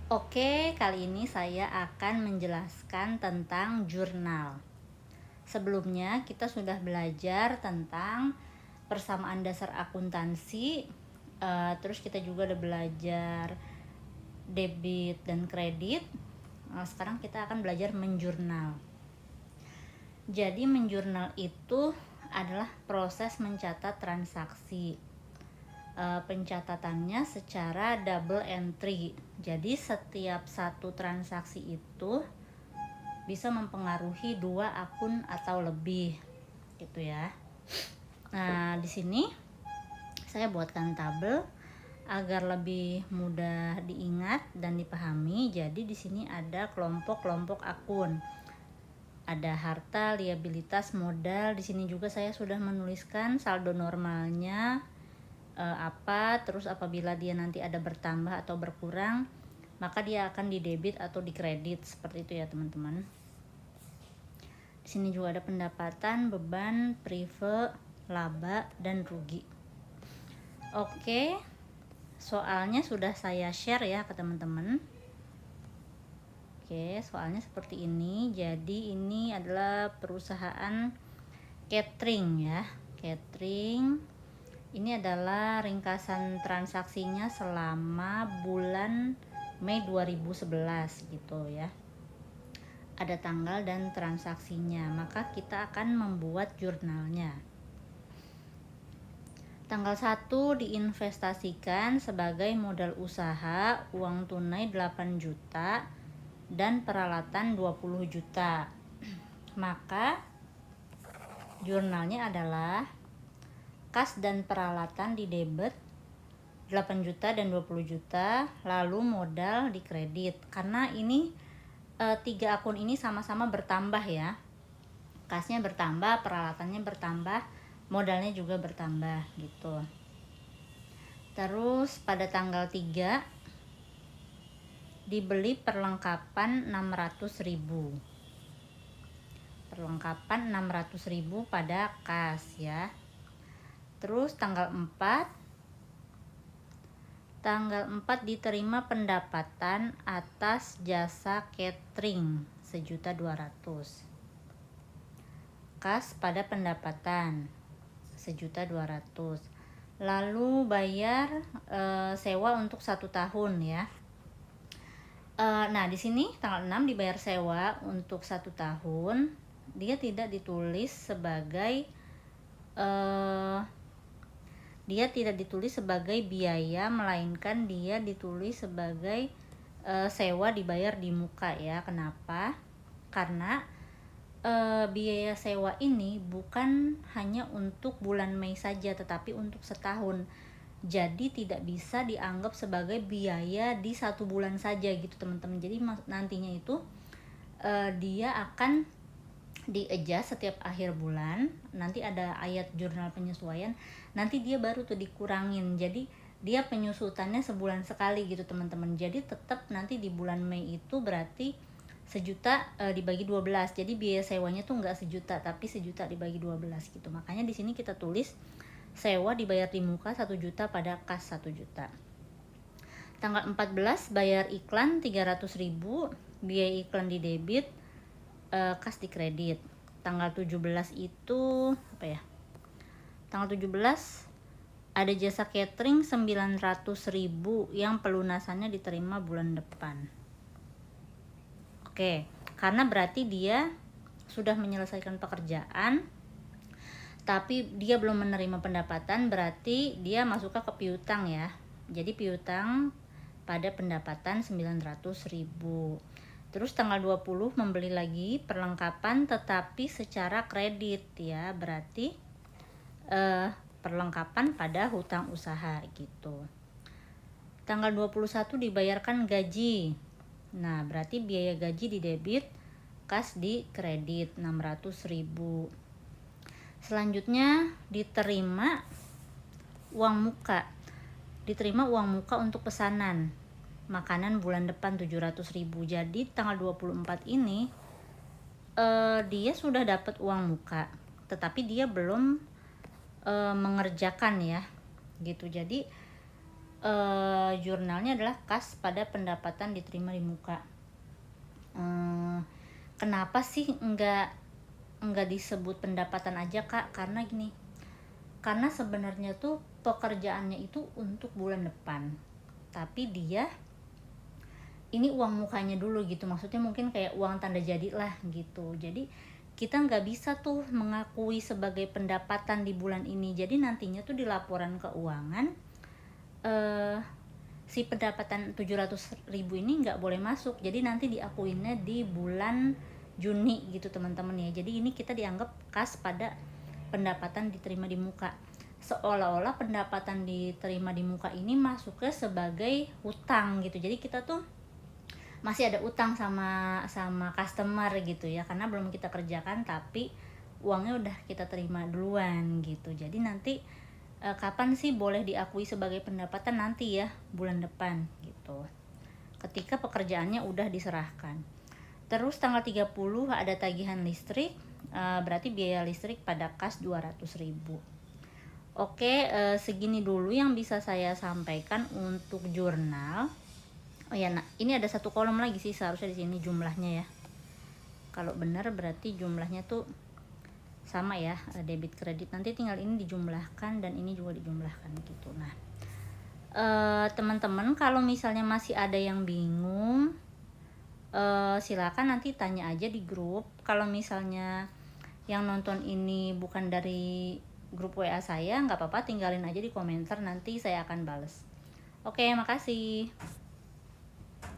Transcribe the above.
Oke, kali ini saya akan menjelaskan tentang jurnal. Sebelumnya kita sudah belajar tentang persamaan dasar akuntansi, terus kita juga udah belajar debit dan kredit. Sekarang kita akan belajar menjurnal. Jadi menjurnal itu adalah proses mencatat transaksi. Pencatatannya secara double entry. Jadi setiap satu transaksi itu bisa mempengaruhi 2 akun atau lebih, gitu ya. Nah, di sini saya buatkan tabel agar lebih mudah diingat dan dipahami. Jadi di sini ada kelompok-kelompok akun. Ada harta, liabilitas, modal. Di sini juga saya sudah menuliskan saldo normalnya apa, terus apabila dia nanti ada bertambah atau berkurang, maka dia akan didebit atau dikredit, seperti itu ya teman-teman. Di sini juga ada pendapatan, beban, prive, laba, dan rugi. Oke, soalnya sudah saya share ya ke teman-teman. Oke, soalnya seperti ini. Jadi ini adalah perusahaan catering ya, catering. Ini adalah ringkasan transaksinya selama bulan Mei 2011 gitu ya. Ada tanggal dan transaksinya, maka kita akan membuat jurnalnya. Tanggal 1 diinvestasikan sebagai modal usaha, uang tunai 8 juta dan peralatan 20 juta. Maka jurnalnya adalah kas dan peralatan di debit 8 juta dan 20 juta, lalu modal di kredit. Karena ini 3 akun ini sama-sama bertambah ya. Kasnya bertambah, peralatannya bertambah, modalnya juga bertambah gitu. Terus pada tanggal 3 dibeli perlengkapan 600.000. Perlengkapan 600.000 pada kas ya. Terus tanggal 4 diterima pendapatan atas jasa catering 1.200.000. Kas pada pendapatan 1.200.000. Lalu bayar sewa untuk 1 tahun ya. Nah, di sini tanggal 6 dibayar sewa untuk 1 tahun. Dia tidak ditulis sebagai biaya, melainkan dia ditulis sebagai sewa dibayar di muka ya. Kenapa? Karena biaya sewa ini bukan hanya untuk bulan Mei saja, tetapi untuk setahun. Jadi tidak bisa dianggap sebagai biaya di 1 bulan saja gitu teman-teman. Jadi nantinya itu dia akan di-adjust setiap akhir bulan. Nanti ada ayat jurnal penyesuaian, nanti dia baru tuh dikurangin. Jadi dia penyusutannya sebulan sekali gitu teman-teman. Jadi tetap nanti di bulan Mei itu berarti 1 juta dibagi 12. Jadi biaya sewanya tuh enggak 1 juta, tapi 1 juta dibagi 12 gitu. Makanya di sini kita tulis sewa dibayar di muka 1 juta pada kas 1 juta. Tanggal 14 bayar iklan 300.000, biaya iklan di debit, kas di kredit. Tanggal 17 itu apa ya? Tanggal 17 ada jasa catering 900.000 yang pelunasannya diterima bulan depan. Oke, karena berarti dia sudah menyelesaikan pekerjaan tapi dia belum menerima pendapatan, berarti dia masuknya ke piutang ya. Jadi piutang pada pendapatan 900.000. Terus tanggal 20 membeli lagi perlengkapan tetapi secara kredit ya, berarti perlengkapan pada hutang usaha gitu. Tanggal 21 dibayarkan gaji. Nah, berarti biaya gaji di debit, kas di kredit 600.000. Selanjutnya diterima uang muka. Diterima uang muka untuk pesanan makanan bulan depan 700.000. Jadi tanggal 24 ini dia sudah dapat uang muka, tetapi dia belum mengerjakan ya gitu. Jadi jurnalnya adalah kas pada pendapatan diterima di muka. Kenapa sih enggak disebut pendapatan aja Kak? Karena gini, karena sebenarnya tuh pekerjaannya itu untuk bulan depan, tapi dia ini uang mukanya dulu gitu, maksudnya mungkin kayak uang tanda jadi lah gitu. Jadi kita nggak bisa tuh mengakui sebagai pendapatan di bulan ini, jadi nantinya tuh di laporan keuangan si pendapatan 700.000 ini nggak boleh masuk, jadi nanti diakuinnya di bulan Juni gitu teman-teman ya. Jadi ini kita dianggap kas pada pendapatan diterima di muka, seolah-olah pendapatan diterima di muka ini masuknya sebagai hutang gitu. Jadi kita tuh masih ada utang sama customer gitu ya, karena belum kita kerjakan tapi uangnya udah kita terima duluan gitu. Jadi nanti kapan sih boleh diakui sebagai pendapatan? Nanti ya bulan depan gitu, ketika pekerjaannya udah diserahkan. Terus tanggal 30 ada tagihan listrik, berarti biaya listrik pada kas 200.000. Oke, segini dulu yang bisa saya sampaikan untuk jurnal. Oh ya, nah ini ada satu kolom lagi sih seharusnya di sini jumlahnya ya. Kalau benar berarti jumlahnya tuh sama ya, debit kredit. Nanti tinggal ini dijumlahkan dan ini juga dijumlahkan gitu. Nah, teman-teman kalau misalnya masih ada yang bingung, silakan nanti tanya aja di grup. Kalau misalnya yang nonton ini bukan dari grup WA saya, nggak apa-apa, tinggalin aja di komentar, nanti saya akan bales. Oke, makasih.